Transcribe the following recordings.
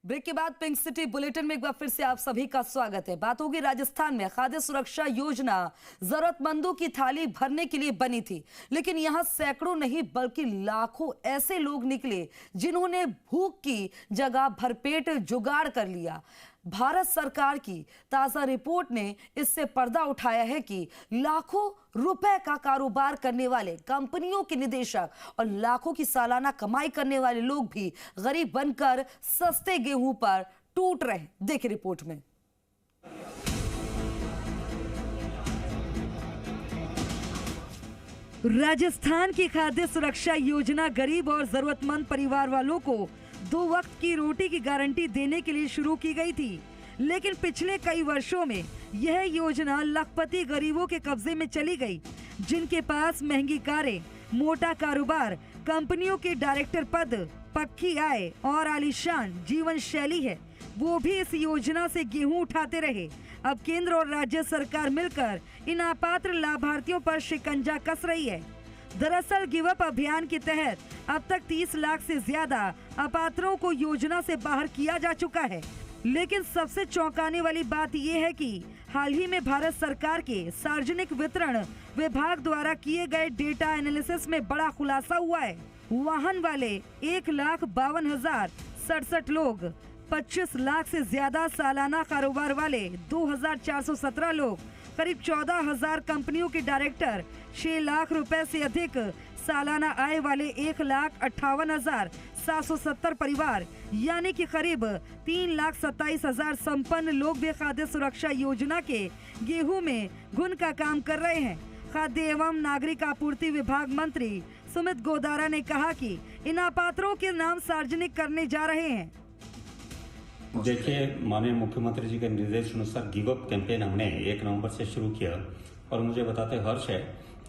Break के बाद pink city bulletin में एक बार फिर से आप सभी का स्वागत है। बात होगी राजस्थान में खाद्य सुरक्षा योजना जरूरतमंदों की थाली भरने के लिए बनी थी, लेकिन यहां सैकड़ों नहीं बल्कि लाखों ऐसे लोग निकले जिन्होंने भूख की जगह भरपेट जुगाड़ कर लिया। भारत सरकार की ताजा रिपोर्ट ने इससे पर्दा उठाया है कि लाखों रुपए का कारोबार करने वाले कंपनियों के निदेशक और लाखों की सालाना कमाई करने वाले लोग भी गरीब बनकर सस्ते गेहूं पर टूट रहे। देखिए रिपोर्ट में। राजस्थान की खाद्य सुरक्षा योजना गरीब और जरूरतमंद परिवार वालों को 2 वक्त की रोटी की गारंटी देने के लिए शुरू की गई थी, लेकिन पिछले कई वर्षों में यह योजना लखपति गरीबों के कब्जे में चली गई, जिनके पास महंगी कारें, मोटा कारोबार, कंपनियों के डायरेक्टर पद, पक्की आय और आलीशान जीवन शैली है। वो भी इस योजना से गेहूं उठाते रहे। अब केंद्र और राज्य सरकार मिलकर इन अपात्र लाभार्थियों पर शिकंजा कस रही है। दरअसल गिव अप अभियान के तहत अब तक 30 लाख से ज्यादा अपात्रों को योजना से बाहर किया जा चुका है। लेकिन सबसे चौंकाने वाली बात यह है कि हाल ही में भारत सरकार के सार्वजनिक वितरण विभाग द्वारा किए गए डेटा एनालिसिस में बड़ा खुलासा हुआ है। वाहन वाले 1,52,067 लोग, 25 लाख से ज्यादा सालाना कारोबार वाले 2,417 लोग, करीब 14,000 कंपनियों के डायरेक्टर, 6 लाख रुपए से अधिक सालाना आय वाले 1,58,770 परिवार, यानी कि करीब 3,27,000 संपन्न लोग भी खाद्य सुरक्षा योजना के गेहूं में घुन का काम कर रहे हैं। खाद्य एवं नागरिक आपूर्ति विभाग मंत्री सुमित गोदारा ने कहा कि इन अपात्रों के नाम सार्वजनिक करने जा रहे हैं। देखिए, माननीय मुख्यमंत्री जी के निर्देश अनुसार गिव अप कैंपेन हमने 1 नवंबर से शुरू किया और मुझे बताते हर्ष है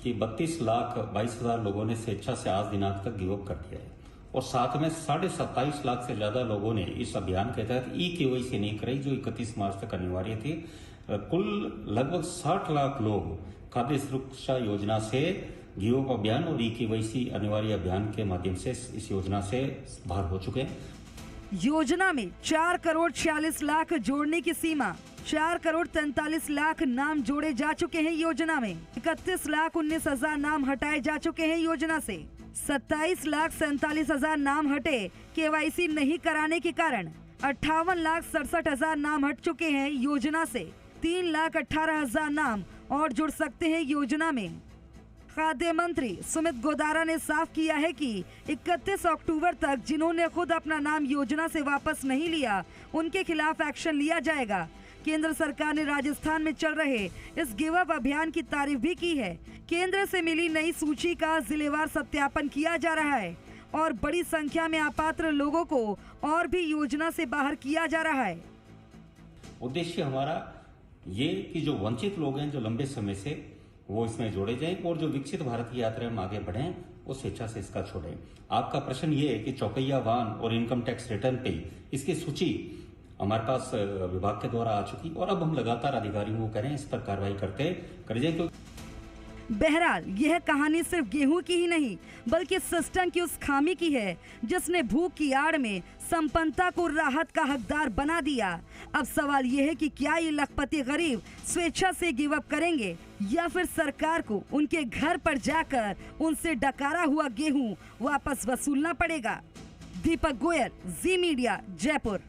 कि 32,22,000 लोगों ने स्वेच्छा से आज दिनांक तक गिव अप कर दिया है और साथ में 27.5 लाख से ज्यादा लोगों ने इस अभियान के तहत KYC नहीं कराई, जो 31 मार्च तक अनिवार्य थी। कुल लगभग 60 लाख लोग खाद्य सुरक्षा योजना से गिव अप अभियान और KYC अनिवार्य अभियान के माध्यम से इस योजना से बाहर हो चुके हैं। योजना में 4 करोड़ 46 लाख जोड़ने की सीमा, 4 करोड़ 43 लाख नाम जोड़े जा चुके हैं योजना में। 31,19,000 नाम हटाए जा चुके हैं योजना से। 27,47,000 नाम हटे KYC नहीं कराने के कारण। 58,67,000 नाम हट चुके हैं योजना से। 3,18,000 नाम और जुड़ सकते हैं योजना में। खाद्य मंत्री सुमित गोदारा ने साफ किया है कि 31 अक्टूबर तक जिन्होंने खुद अपना नाम योजना से वापस नहीं लिया, उनके खिलाफ एक्शन लिया जाएगा। केंद्र सरकार ने राजस्थान में चल रहे इस गिव अप अभियान की तारीफ भी की है। केंद्र से मिली नई सूची का जिलेवार सत्यापन किया जा रहा है और बड़ी संख्या में अपात्र लोगों को और भी योजना से बाहर किया जा रहा है। उद्देश्य हमारा ये कि जो वंचित लोग हैं, जो लंबे समय से, वो इसमें जोड़े जाएं और जो विकसित भारत की यात्रा में आगे बढ़ें वो स्वेच्छा से इसका छोड़ें। आपका प्रश्न ये है कि चौकैया वाहन और इनकम टैक्स रिटर्न पे इसकी सूची हमारे पास विभाग के द्वारा आ चुकी और अब हम लगातार अधिकारियों को करें इस पर कार्रवाई करते जाए। बहरहाल यह कहानी सिर्फ गेहूं की ही नहीं बल्कि सिस्टम की उस खामी की है जिसने भूख की आड़ में संपन्नता को राहत का हकदार बना दिया। अब सवाल यह है कि क्या ये लखपति गरीब स्वेच्छा से गिव अप करेंगे या फिर सरकार को उनके घर पर जाकर उनसे डकारा हुआ गेहूं वापस वसूलना पड़ेगा। दीपक गोयल, जी मीडिया, जयपुर।